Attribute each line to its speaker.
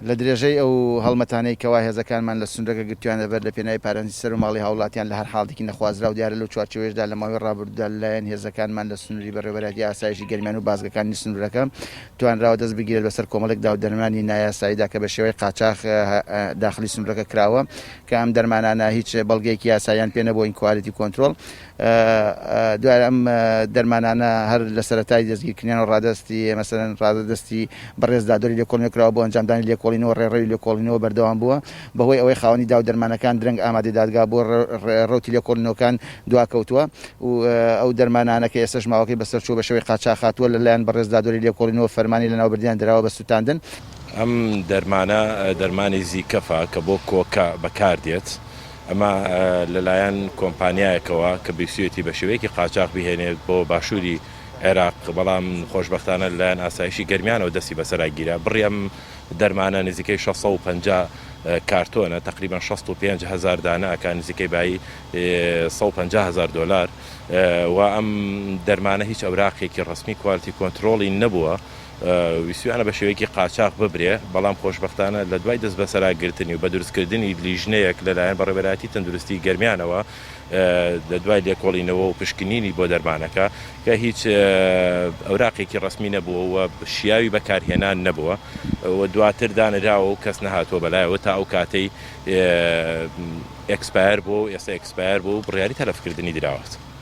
Speaker 1: لە درێژەی ئەو هەڵمەتانەی کەوا هێزەکانمان لە سندرەکە گرتویانە بەر لە پێناوی پارێزی سەر و ماڵی هاوڵاتیان لە هەر حاڵێکی نەخوازرا و دیارە لەو چوارچێوەیەشدا لە ماوەی ڕابردوودا لەلایەن هێزەکانمان لە سنووری بەڕێوەبەری ئاسایشی گەرمیان و بازگەکانی سنوورەکە توانراوە دەست بگیرێت بەسەر کۆمەڵێکدا و دەرمانی نایاساییدا کە بە شێوەی قاچاق داخلی سنوورەکە کراوە کە ئەم دەرمانانە هیچ بەڵگەیەکی یاساییان پێ نەبووە ئینکوالیتی کۆنترۆل دوای ئەم دەرمانانە هەر لە سەرەتای دەستگیرکردنیان و ڕادستی مەسەرەن ڕادەستی بەڕێزدادۆری لێکۆڵینەوە بۆ ئەنجامدانی لێکۆڵینەوە ڕێڕەوی لێکۆڵینەوە بەردەوام بووە بەهۆی ئەوەی خاوەنی داو دەرمانەکان درەنگ ئامادەی دادگا بۆ ڕوتی لێکۆڵینەوەکان دواکەوتووە و ئەو دەرمانانە کە ئێستش ماوەکەی بەسەرچوو بە شێوەی قاچاق هاتووە لەلایەن بەڕێزدادۆری لێکۆڵینەوە فەرمانی لەناوبردیان دراوە بە سوتاندن.
Speaker 2: ئەم دەرمانە دەرمانی زیکەفە کە بۆ کۆکە بەکاردێت ئەمە لەلایەن کۆمپانیایەکەوە کە بیسوێتی بە شێوەیەکی قاچاق بهێنێت بۆ باشووری عێراق بەڵام خۆشبەختانە لەلایەن ئاسایشی گەرمیانەوە دەستی بەسەراگیرە بڕی ئەم دەرمانە نزیکەی 650 کارتۆنە تقریبان 65,000 دانەکە نزیکەی بایی 150,000 دلار و ئەم دەرمانە هیچ ئەوراقێکی ڕسمی کوالتی کۆنتترۆڵی نەبووە ویسویانە بە شێوەیەکی قاچاق ببرێ بەڵام خۆشبەختانە لە دوای دەست بەسەراگرتنی و بە دروستکردنی لیژنەیەک لەلایەن بەڕێوەبەری تەندروستی گەرمیانەوە لە دوای لێکۆڵینەوە و پشکنینی بۆ دەرمانەکە کە هیچ ئەوراقێکی ڕسمی نەبووە و شیاوی بەکارهێنان نەبووە و دواتر دانراوە و کەس نەهاتووە بەلایەوە تا ئەو کاتەی ئەکسپایر بوو ئێستا ئەکسپایر بوو بڕیاری تەلەفکردنی دراوەت.